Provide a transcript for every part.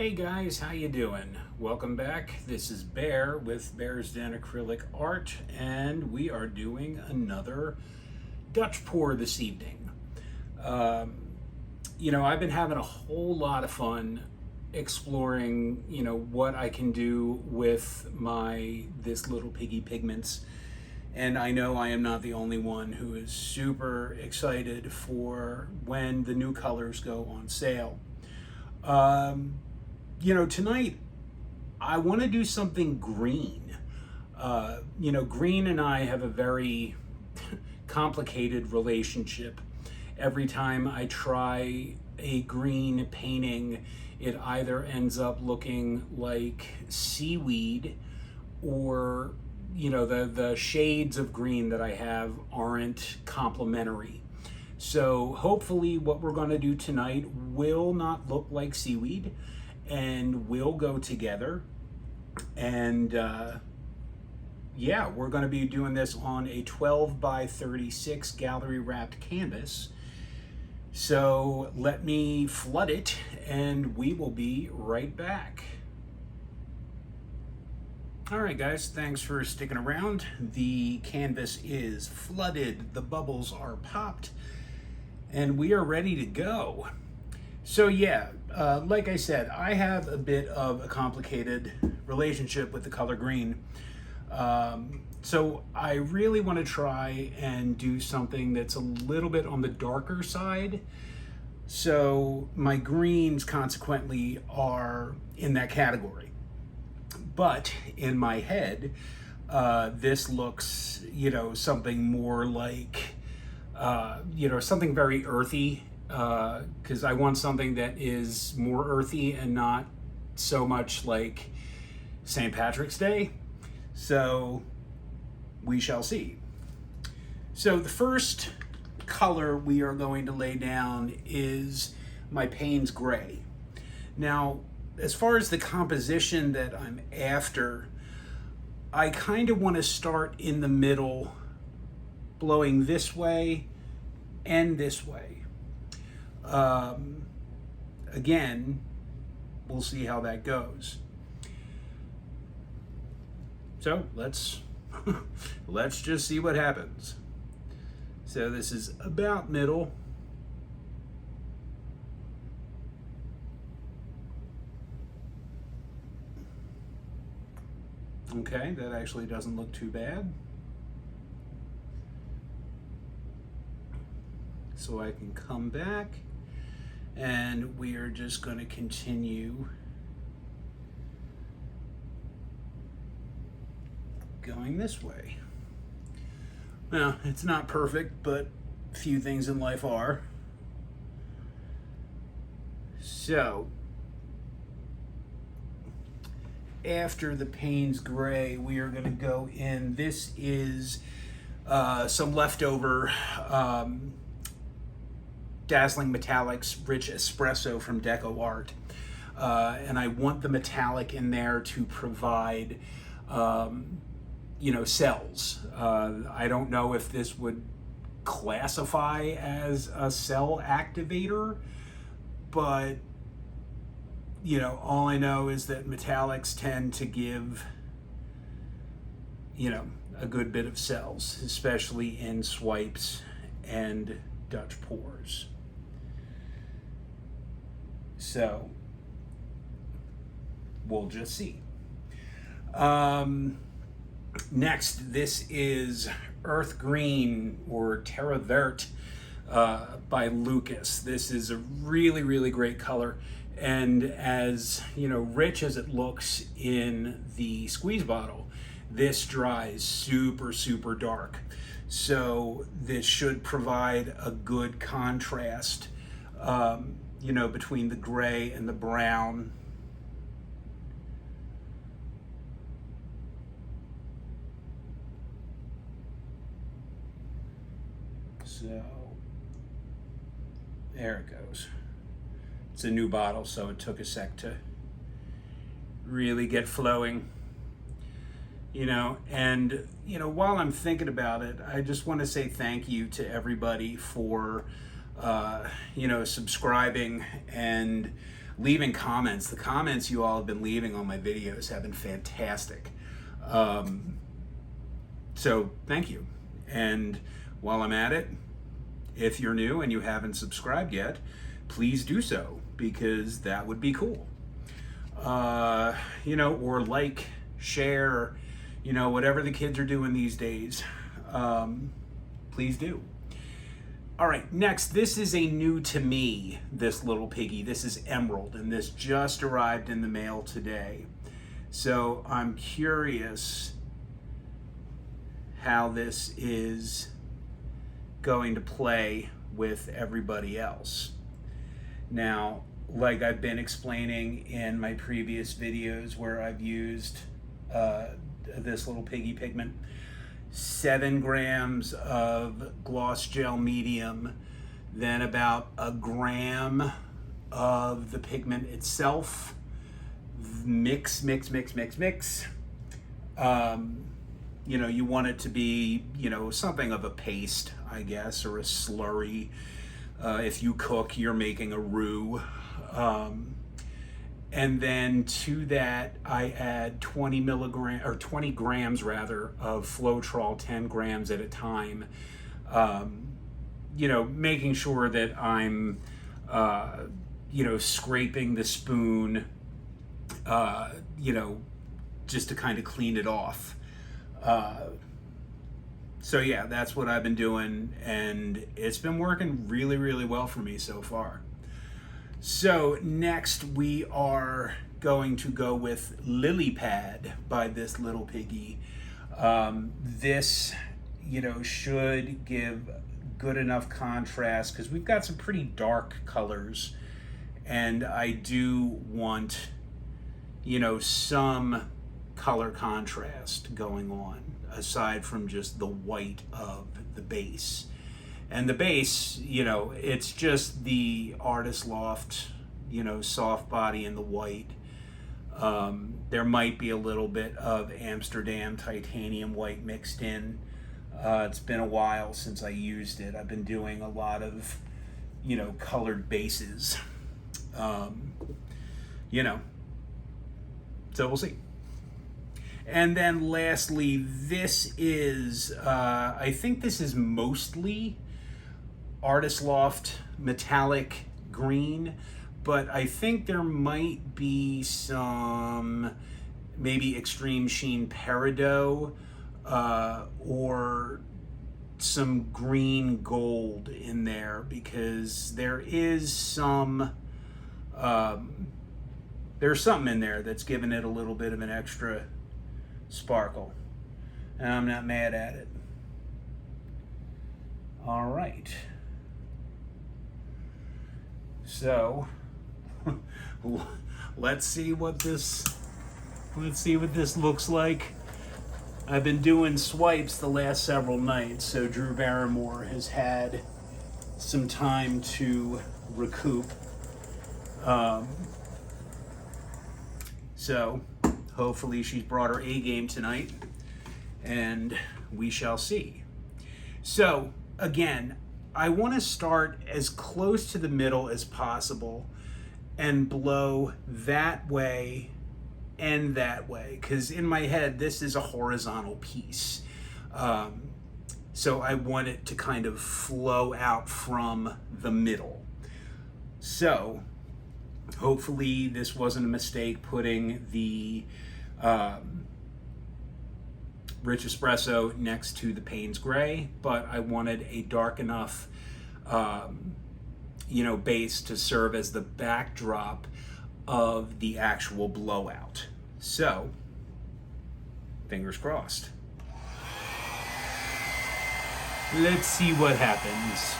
Hey guys, how you doing? Welcome back. This is Bear with Bear's Den Acrylic Art, and we are doing another Dutch pour this evening. I've been having a whole lot of fun exploring, what I can do with this little piggy pigments. And I know I am not the only one who is super excited for when the new colors go on sale. Tonight I want to do something green. Green and I have a very complicated relationship. Every time I try a green painting, it either ends up looking like seaweed or, the shades of green that I have aren't complementary. So hopefully what we're going to do tonight will not look like seaweed and will go together. And we're going to be doing this on a 12 by 36 gallery wrapped canvas. So let me flood it and we will be right back. All right, guys, thanks for sticking around. The canvas is flooded, the bubbles are popped, and we are ready to go. So like I said, I have a bit of a complicated relationship with the color green. So I really want to try and do something that's a little bit on the darker side. So my greens consequently are in that category. But in my head, this looks, something more like, something very earthy. Because I want something that is more earthy and not so much like St. Patrick's Day. So we shall see. So the first color we are going to lay down is my Payne's Gray. Now, as far as the composition that I'm after, I kind of want to start in the middle, blowing this way and this way. Again, we'll see how that goes. So let's just see what happens. So this is about middle. Okay, that actually doesn't look too bad. So I can come back and we are just going to continue going this way. Now, it's not perfect, but few things in life are. So, after the Payne's Gray, we are going to go in. This is some leftover Dazzling Metallics Rich Espresso from Deco Art. And I want the metallic in there to provide, cells. I don't know if this would classify as a cell activator, but, all I know is that metallics tend to give, a good bit of cells, especially in swipes and Dutch pours. So we'll just see. Next, this is Earth Green or Terre Verte by Lucas. This is a really, really great color. And as rich as it looks in the squeeze bottle, this dries super, super dark. So this should provide a good contrast, between the gray and the brown. So there it goes. It's a new bottle, so it took a sec to really get flowing. While I'm thinking about it, I just want to say thank you to everybody for, subscribing and leaving comments. The comments you all have been leaving on my videos have been fantastic. So thank you. And while I'm at it, if you're new and you haven't subscribed yet, please do so, because that would be cool. You know, or like, share, you know, whatever the kids are doing these days. Please do. All right, next, this is a new to me, this little piggy. This is Emerald, and this just arrived in the mail today. So I'm curious how this is going to play with everybody else. Now, like I've been explaining in my previous videos where I've used this little piggy pigment, 7 grams of gloss gel medium, then about 1 gram of the pigment itself. Mix. You know, you want it to be, you know, something of a paste, I guess, or a slurry. If you cook, you're making a roux. And then to that, I add 20 grams rather of Floetrol, 10 grams at a time. You know, making sure that I'm, you know, scraping the spoon, you know, just to kind of clean it off. So yeah, that's what I've been doing, and it's been working really, really well for me so far. So next we are going to go with Lily Pad by this little piggy. This, you know, should give good enough contrast, because we've got some pretty dark colors, and I do want, you know, some color contrast going on aside from just the white of the base. And the base, you know, it's just the Artist Loft, you know, soft body in the white. There might be a little bit of Amsterdam titanium white mixed in. It's been a while since I used it. I've been doing a lot of, you know, colored bases. You know, so we'll see. And then lastly, this is, I think this is mostly Artist Loft metallic green, but I think there might be some maybe Extreme Sheen Peridot or some green gold in there, because there is some, there's something in there that's giving it a little bit of an extra sparkle, and I'm not mad at it. All right. So let's see what this looks like. I've been doing swipes the last several nights, so Drew Barrymore has had some time to recoup. So hopefully she's brought her A game tonight, and we shall see. So again, I want to start as close to the middle as possible and blow that way and that way, because in my head this is a horizontal piece. So I want it to kind of flow out from the middle. So hopefully this wasn't a mistake putting the Rich Espresso next to the Payne's Gray, but I wanted a dark enough you know, base to serve as the backdrop of the actual blowout. So fingers crossed. Let's see what happens.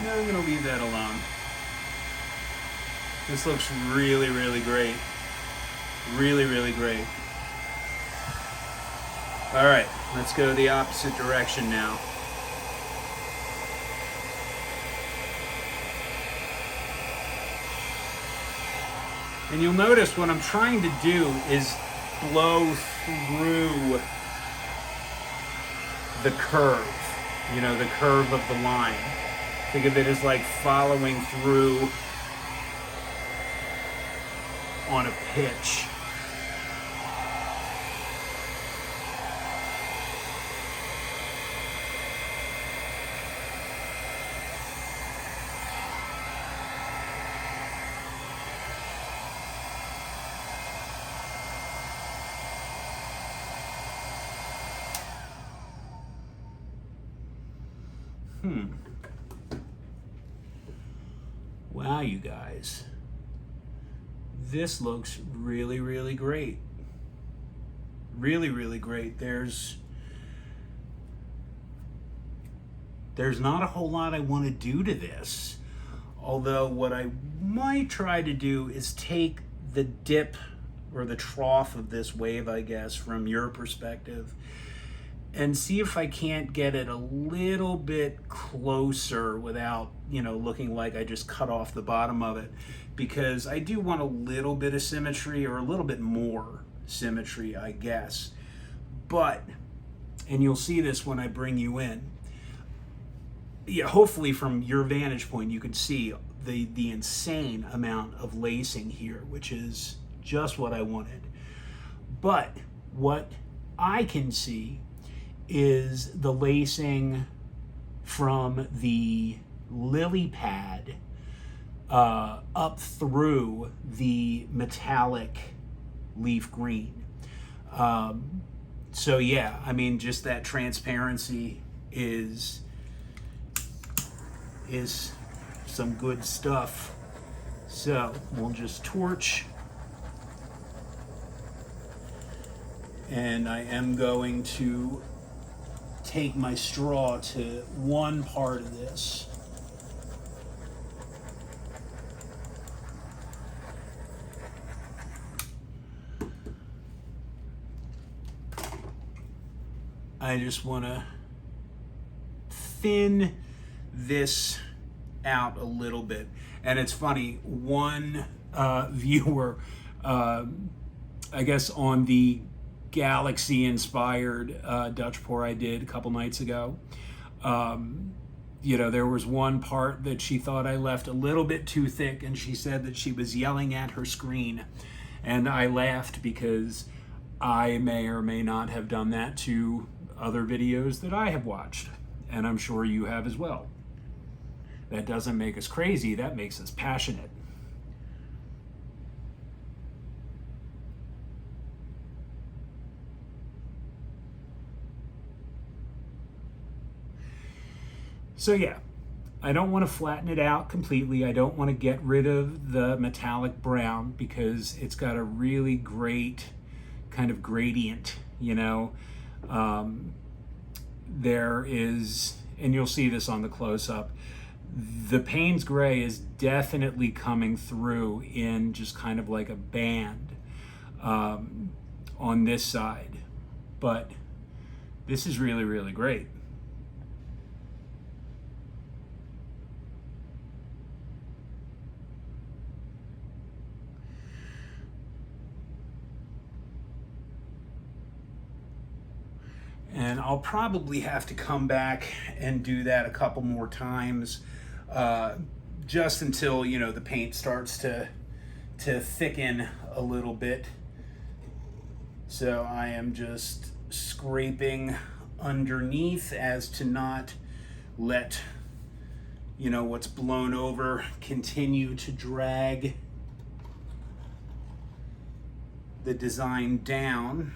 No, I'm gonna leave that alone. This looks really, really great. Really, really great. All right, let's go the opposite direction now. And you'll notice what I'm trying to do is blow through the curve, you know, the curve of the line. Think of it as like following through on a pitch. Wow, you guys. This looks really, really great. Really, really great. There's not a whole lot I want to do to this. Although what I might try to do is take the dip or the trough of this wave, I guess, from your perspective, and see if I can't get it a little bit closer without, you know, looking like I just cut off the bottom of it, because I do want a little bit of symmetry, or a little bit more symmetry, I guess. But, and you'll see this when I bring you in, yeah, hopefully from your vantage point you can see the insane amount of lacing here, which is just what I wanted. But what I can see is the lacing from the lily pad up through the metallic leaf green. So yeah, I mean, just that transparency is some good stuff. So we'll just torch, and I am going to take my straw to one part of this. I just want to thin this out a little bit. And it's funny, one viewer, I guess on the Galaxy inspired Dutch pour I did a couple nights ago, you know, there was one part that she thought I left a little bit too thick, and she said that she was yelling at her screen. And I laughed because I may or may not have done that to other videos that I have watched, and I'm sure you have as well. That doesn't make us crazy, that makes us passionate. So yeah, I don't want to flatten it out completely. I don't want to get rid of the metallic brown because it's got a really great kind of gradient, you know. There is, and you'll see this on the close-up, the Payne's gray is definitely coming through in just kind of like a band on this side. But this is really, really great. And I'll probably have to come back and do that a couple more times, just until, you know, the paint starts to thicken a little bit. So I am just scraping underneath as to not let, you know, what's blown over continue to drag the design down.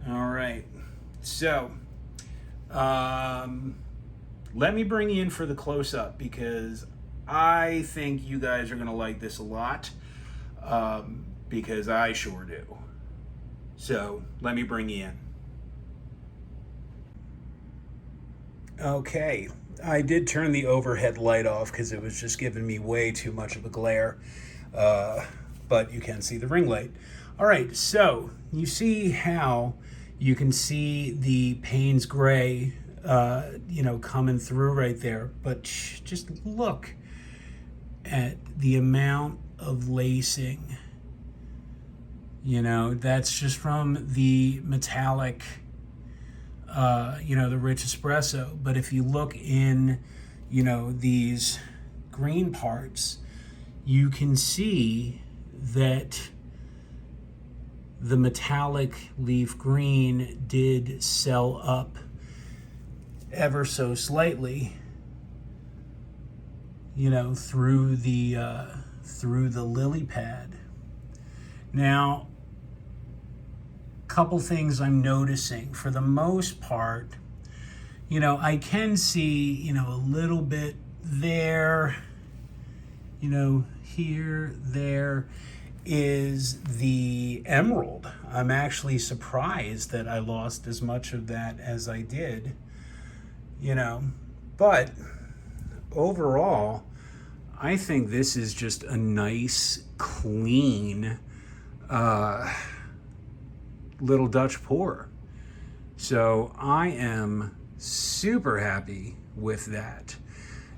All right, so let me bring you in for the close-up because I think you guys are gonna like this a lot, because I sure do. So let me bring you in. Okay, I did turn the overhead light off because it was just giving me way too much of a glare, uh, but you can see the ring light. All right, so you see how you can see the Payne's gray, coming through right there, but just look at the amount of lacing. That's just from the metallic, the rich espresso. But if you look in, these green parts, you can see that the metallic leaf green did sell up ever so slightly, through the lily pad. Now, couple things I'm noticing. For the most part, I can see, a little bit there, here, there is the emerald. I'm actually surprised that I lost as much of that as I did, but overall, I think this is just a nice, clean, little Dutch pour. So I am super happy with that.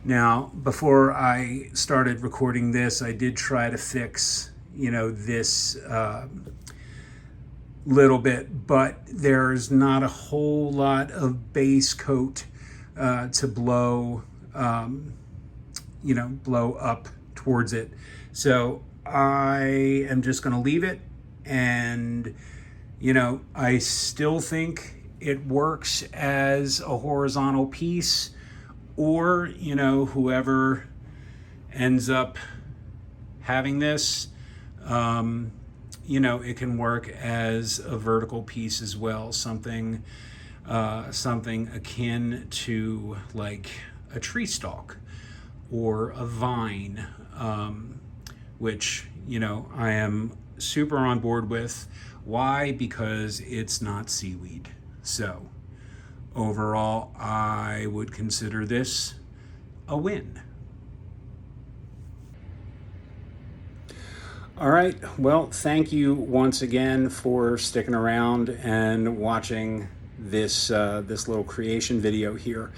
Now, before I started recording this, I did try to fix, this little bit, but there's not a whole lot of base coat to blow, blow up towards it. So I am just going to leave it, and I still think it works as a horizontal piece, or, whoever ends up having this, it can work as a vertical piece as well, something akin to like a tree stalk or a vine, which, I am super on board with. Why? Because it's not seaweed. So overall, I would consider this a win. All right. Well, thank you once again for sticking around and watching this little creation video here.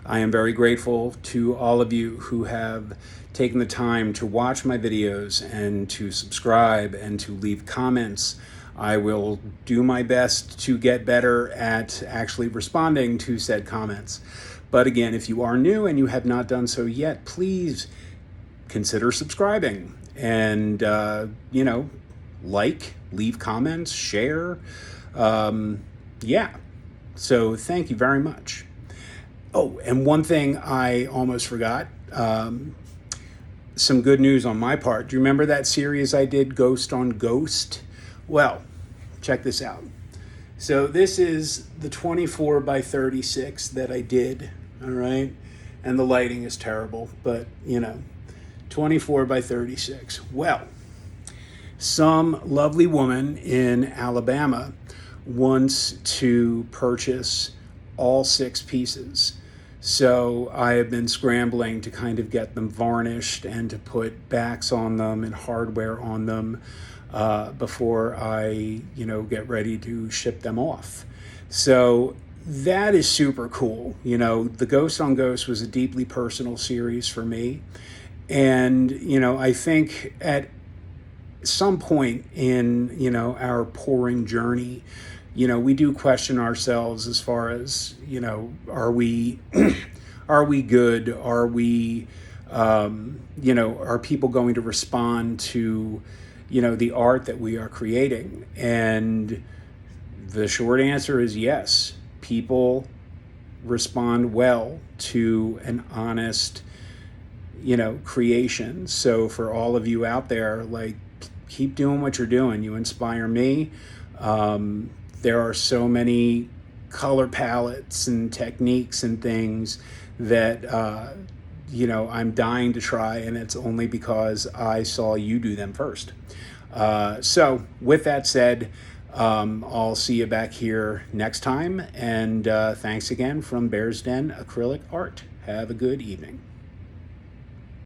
I am very grateful to all of you who have taken the time to watch my videos and to subscribe and to leave comments. I will do my best to get better at actually responding to said comments. But again, if you are new and you have not done so yet, please consider subscribing and, leave comments, share. So thank you very much. Oh, and one thing I almost forgot, some good news on my part. Do you remember that series I did, Ghost on Ghost? Well, check this out. So this is the 24 by 36 that I did, all right? And the lighting is terrible, but 24 by 36. Well, some lovely woman in Alabama wants to purchase all 6 pieces. So I have been scrambling to kind of get them varnished and to put backs on them and hardware on them before I, get ready to ship them off. So that is super cool. The Ghost on Ghost was a deeply personal series for me. And, I think at some point in, our pouring journey, we do question ourselves as far as, are we, are we good? Are we, are people going to respond to, the art that we are creating? And the short answer is yes. People respond well to an honest, creation. So for all of you out there, keep doing what you're doing. You inspire me. There are so many color palettes and techniques and things that, I'm dying to try, and it's only because I saw you do them first. So with that said, I'll see you back here next time, and thanks again from Bear's Den Acrylic Art. Have a good evening.